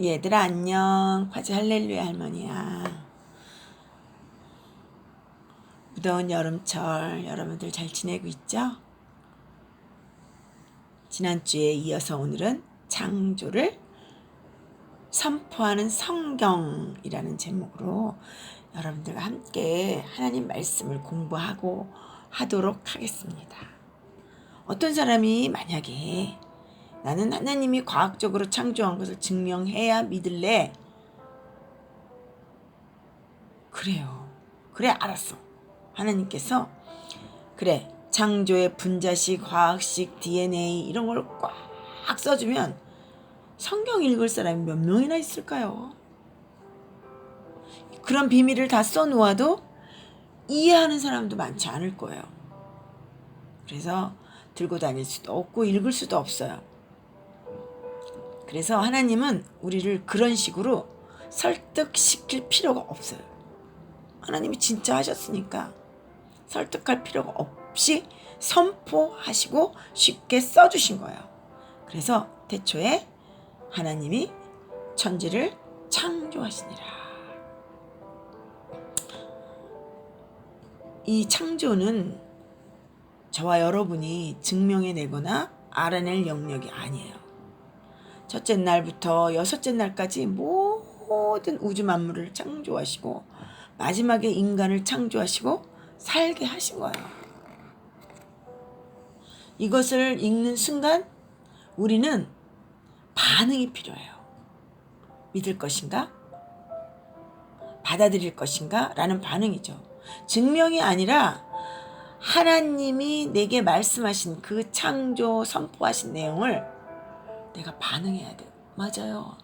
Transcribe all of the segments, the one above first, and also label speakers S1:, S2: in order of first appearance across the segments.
S1: 얘들아 안녕. 화제 할렐루야 할머니야. 무더운 여름철 여러분들 잘 지내고 있죠? 지난주에 이어서 오늘은 창조를 선포하는 성경이라는 제목으로 여러분들과 함께 하나님 말씀을 공부하고 하도록 하겠습니다. 어떤 사람이 만약에 나는 하나님이 과학적으로 창조한 것을 증명해야 믿을래? 그래요. 그래, 알았어. 하나님께서 그래, 창조의 분자식, 화학식, DNA 이런 걸 꽉 써주면 성경 읽을 사람이 몇 명이나 있을까요? 그런 비밀을 다 써놓아도 이해하는 사람도 많지 않을 거예요. 그래서 들고 다닐 수도 없고 읽을 수도 없어요. 그래서 하나님은 우리를 그런 식으로 설득시킬 필요가 없어요. 하나님이 진짜 하셨으니까 설득할 필요가 없이 선포하시고 쉽게 써주신 거예요. 그래서 태초에 하나님이 천지를 창조하시니라. 이 창조는 저와 여러분이 증명해내거나 알아낼 영역이 아니에요. 첫째 날부터 여섯째 날까지 모든 우주 만물을 창조하시고 마지막에 인간을 창조하시고 살게 하신 거예요. 이것을 읽는 순간 우리는 반응이 필요해요. 믿을 것인가? 받아들일 것인가? 라는 반응이죠. 증명이 아니라 하나님이 내게 말씀하신 그 창조 선포하신 내용을 내가 반응해야 돼요. 맞아요.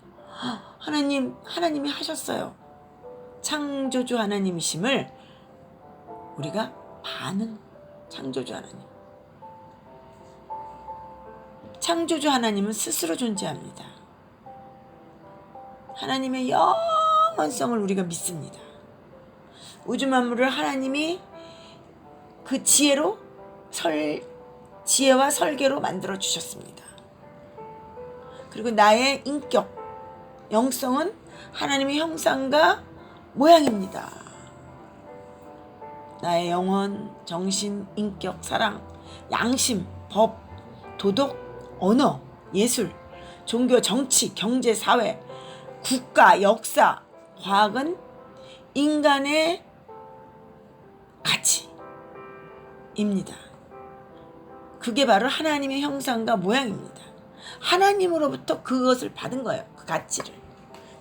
S1: 하나님이 하셨어요. 창조주 하나님이심을 우리가 창조주 하나님. 창조주 하나님은 스스로 존재합니다. 하나님의 영원성을 우리가 믿습니다. 우주 만물을 하나님이 그 지혜와 설계로 만들어 주셨습니다. 그리고 나의 인격, 영성은 하나님의 형상과 모양입니다. 나의 영혼, 정신, 인격, 사랑, 양심, 법, 도덕, 언어, 예술, 종교, 정치, 경제, 사회, 국가, 역사, 과학은 인간의 가치입니다. 그게 바로 하나님의 형상과 모양입니다. 하나님으로부터 그것을 받은 거예요. 그 가치를.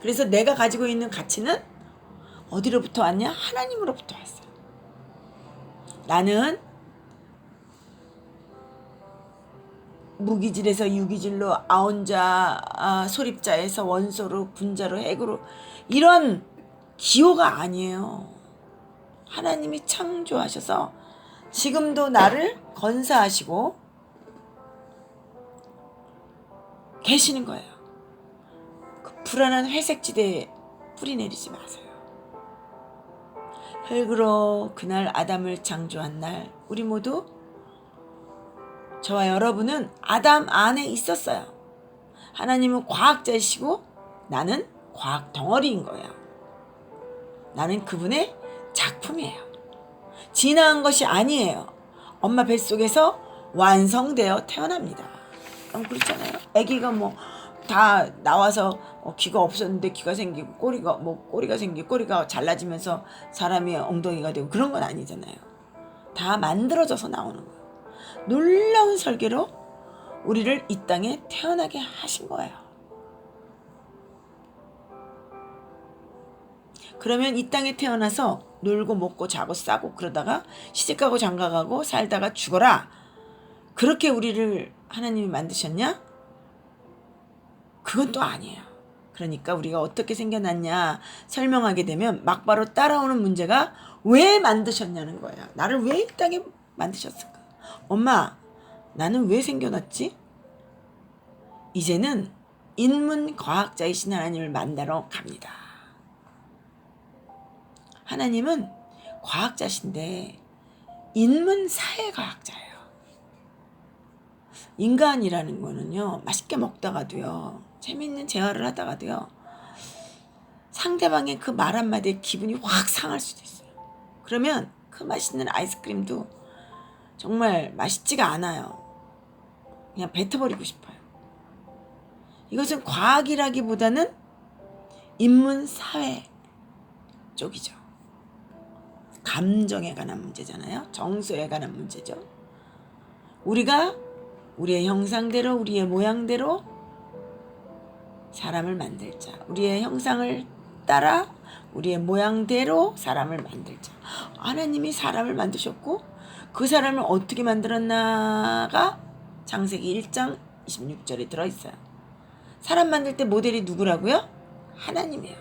S1: 그래서 내가 가지고 있는 가치는 어디로부터 왔냐? 하나님으로부터 왔어요. 나는 무기질에서 유기질로, 아온자, 소립자에서 원소로, 분자로, 핵으로 이런 기호가 아니에요. 하나님이 창조하셔서 지금도 나를 건사하시고 계시는 거예요. 그 불안한 회색지대에 뿌리 내리지 마세요. 흙으로 그날 아담을 창조한 날 우리 모두 저와 여러분은 아담 안에 있었어요. 하나님은 과학자이시고 나는 과학 덩어리인 거예요. 나는 그분의 작품이에요. 진화한 것이 아니에요. 엄마 뱃속에서 완성되어 태어납니다. 그럼 그렇잖아요. 아기가 다 나와서 귀가 없었는데 귀가 생기고 꼬리가 생기고 꼬리가 잘라지면서 사람이 엉덩이가 되고 그런 건 아니잖아요. 다 만들어져서 나오는 거예요. 놀라운 설계로 우리를 이 땅에 태어나게 하신 거예요. 그러면 이 땅에 태어나서 놀고 먹고 자고 싸고 그러다가 시집가고 장가가고 살다가 죽어라. 그렇게 우리를 하나님이 만드셨냐? 그건 또 아니에요. 그러니까 우리가 어떻게 생겨났냐 설명하게 되면 막바로 따라오는 문제가 왜 만드셨냐는 거야. 나를 왜 이 땅에 만드셨을까? 엄마, 나는 왜 생겨났지? 이제는 인문과학자이신 하나님을 만나러 갑니다. 하나님은 과학자신데 인문사회과학자예요. 인간이라는 거는요, 맛있게 먹다가도요, 재밌는 재활을 하다가도요, 상대방의 그 말 한마디에 기분이 확 상할 수도 있어요. 그러면 그 맛있는 아이스크림도 정말 맛있지가 않아요. 그냥 뱉어버리고 싶어요. 이것은 과학이라기보다는 인문사회 쪽이죠. 감정에 관한 문제잖아요. 정서에 관한 문제죠. 우리가 우리의 형상대로, 우리의 모양대로 사람을 만들자. 우리의 형상을 따라 우리의 모양대로 사람을 만들자. 하나님이 사람을 만드셨고 그 사람을 어떻게 만들었나가 창세기 1장 26절에 들어있어요. 사람 만들 때 모델이 누구라고요? 하나님이에요.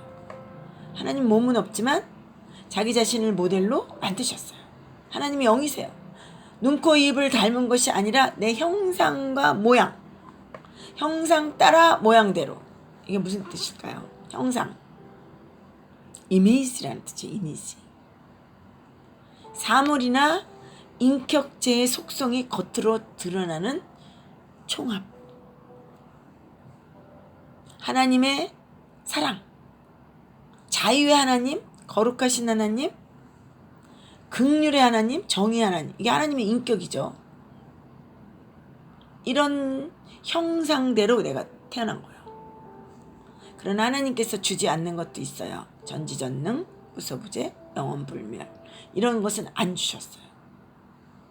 S1: 하나님 몸은 없지만 자기 자신을 모델로 만드셨어요. 하나님이 영이세요. 눈, 코, 입을 닮은 것이 아니라 내 형상과 모양, 형상 따라 모양대로. 이게 무슨 뜻일까요? 형상, 이미지라는 뜻이 이미지. 사물이나 인격체의 속성이 겉으로 드러나는 총합. 하나님의 사랑, 자유의 하나님, 거룩하신 하나님, 긍휼의 하나님, 정의의 하나님. 이게 하나님의 인격이죠. 이런 형상대로 내가 태어난 거예요. 그러나 하나님께서 주지 않는 것도 있어요. 전지전능, 무소부재, 영원불멸. 이런 것은 안 주셨어요.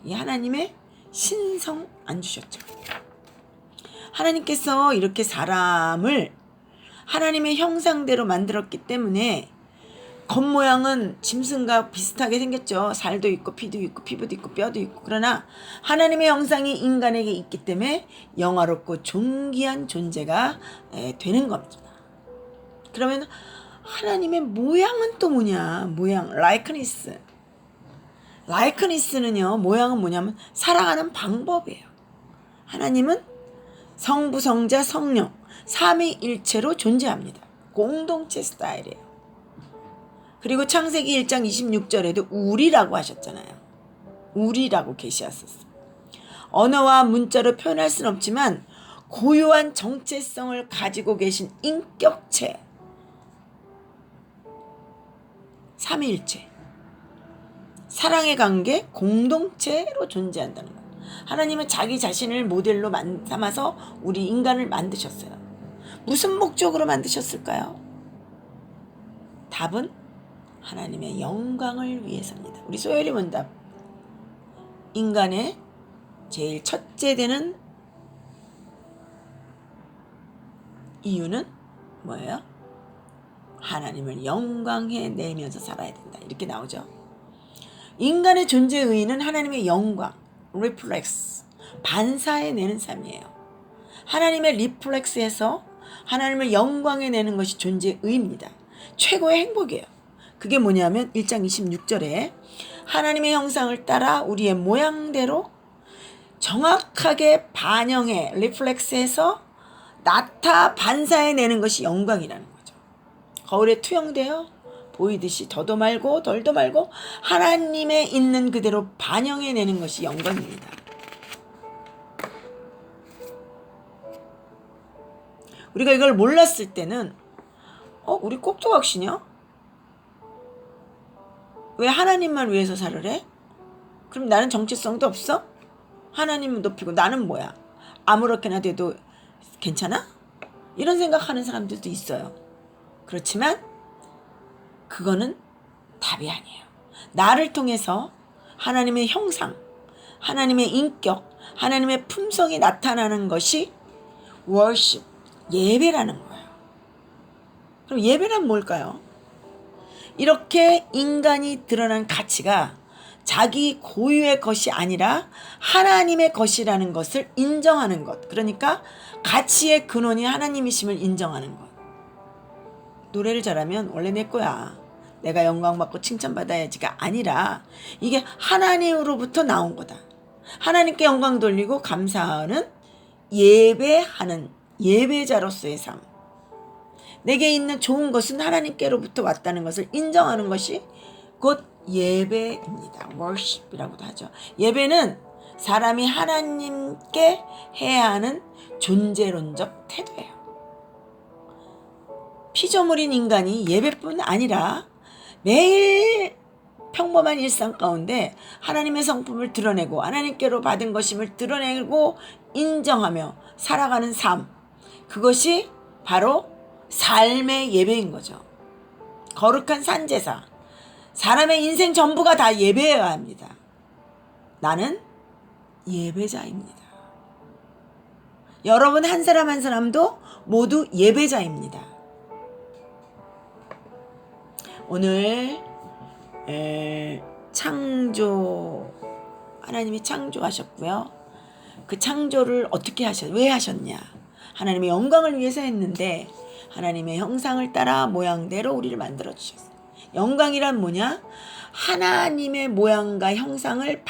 S1: 이 하나님의 신성 안 주셨죠. 하나님께서 이렇게 사람을 하나님의 형상대로 만들었기 때문에 겉모양은 짐승과 비슷하게 생겼죠. 살도 있고 피도 있고 피부도 있고 뼈도 있고. 그러나 하나님의 형상이 인간에게 있기 때문에 영화롭고 존귀한 존재가 되는 겁니다. 그러면 하나님의 모양은 또 뭐냐? 모양, 라이크니스. 라이크니스는요, 모양은 뭐냐면 살아가는 방법이에요. 하나님은 성부, 성자, 성령, 삼위일체로 존재합니다. 공동체 스타일이에요. 그리고 창세기 1장 26절에도 우리라고 하셨잖아요. 우리라고 계시하셨어요. 언어와 문자로 표현할 수는 없지만 고유한 정체성을 가지고 계신 인격체, 삼위일체, 사랑의 관계, 공동체로 존재한다는 거예요. 하나님은 자기 자신을 모델로 삼아서 우리 인간을 만드셨어요. 무슨 목적으로 만드셨을까요? 답은 하나님의 영광을 위해서입니다. 우리 소열이 문답. 인간의 제일 첫째 되는 이유는 뭐예요? 하나님을 영광해 내면서 살아야 된다. 이렇게 나오죠. 인간의 존재의 의의는 하나님의 영광, 리플렉스, 반사해내는 삶이에요. 하나님의 리플렉스에서 하나님을 영광해내는 것이 존재의 의의입니다. 최고의 행복이에요. 그게 뭐냐면 1장 26절에 하나님의 형상을 따라 우리의 모양대로 정확하게 반영해 리플렉스해서 반사해내는 것이 영광이라는 거죠. 거울에 투영되어 보이듯이 더도 말고 덜도 말고 하나님의 있는 그대로 반영해내는 것이 영광입니다. 우리가 이걸 몰랐을 때는 우리 꼭두각시냐? 왜 하나님만 위해서 살으래? 그럼 나는 정체성도 없어? 하나님은 높이고 나는 뭐야? 아무렇게나 돼도 괜찮아? 이런 생각하는 사람들도 있어요. 그렇지만 그거는 답이 아니에요. 나를 통해서 하나님의 형상, 하나님의 인격, 하나님의 품성이 나타나는 것이 worship, 예배라는 거예요. 그럼 예배란 뭘까요? 이렇게 인간이 드러난 가치가 자기 고유의 것이 아니라 하나님의 것이라는 것을 인정하는 것. 그러니까 가치의 근원이 하나님이심을 인정하는 것. 노래를 잘하면 원래 내 거야. 내가 영광받고 칭찬받아야지가 아니라 이게 하나님으로부터 나온 거다. 하나님께 영광 돌리고 감사하는 예배하는 예배자로서의 삶. 내게 있는 좋은 것은 하나님께로부터 왔다는 것을 인정하는 것이 곧 예배입니다. worship이라고도 하죠. 예배는 사람이 하나님께 해야 하는 존재론적 태도예요. 피조물인 인간이 예배뿐 아니라 매일 평범한 일상 가운데 하나님의 성품을 드러내고 하나님께로 받은 것임을 드러내고 인정하며 살아가는 삶, 그것이 바로 삶의 예배인 거죠. 거룩한 산제사, 사람의 인생 전부가 다 예배여야 합니다. 나는 예배자입니다. 여러분 한 사람 한 사람도 모두 예배자입니다. 오늘 하나님이 창조하셨고요. 그 창조를 어떻게 왜 하셨냐? 하나님의 영광을 위해서 했는데 하나님의 형상을 따라 모양대로 우리를 만들어 주셨어요. 영광이란 뭐냐? 하나님의 모양과 형상을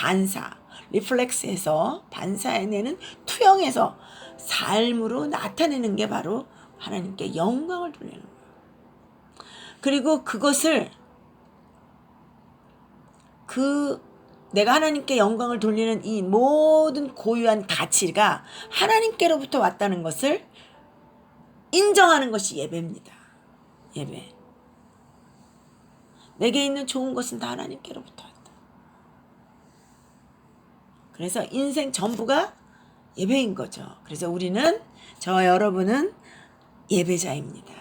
S1: 리플렉스해서 반사해내는 투영해서 삶으로 나타내는 게 바로 하나님께 영광을 돌리는 거예요. 그리고 그것을 내가 하나님께 영광을 돌리는 이 모든 고유한 가치가 하나님께로부터 왔다는 것을 인정하는 것이 예배입니다. 예배. 내게 있는 좋은 것은 다 하나님께로부터 왔다. 그래서 인생 전부가 예배인 거죠. 그래서 저와 여러분은 예배자입니다.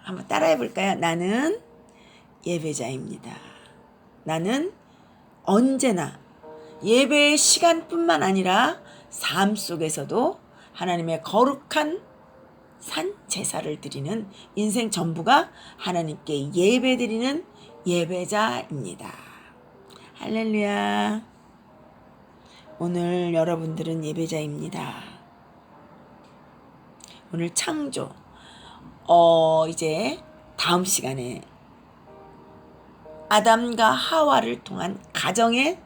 S1: 한번 따라해 볼까요? 나는 예배자입니다. 나는 언제나 예배의 시간뿐만 아니라 삶 속에서도 하나님의 거룩한 산 제사를 드리는 인생 전부가 하나님께 예배드리는 예배자입니다. 할렐루야. 오늘 여러분들은 예배자입니다. 오늘 창조. 이제 다음 시간에 아담과 하와를 통한 가정을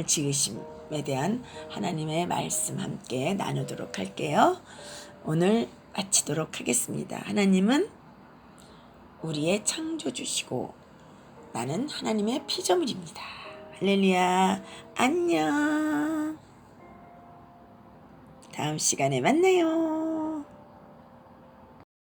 S1: 지으심에 대한 하나님의 말씀 함께 나누도록 할게요. 오늘 마치도록 하겠습니다. 하나님은 우리의 창조주시고 나는 하나님의 피조물입니다. 할렐루야. 안녕. 다음 시간에 만나요.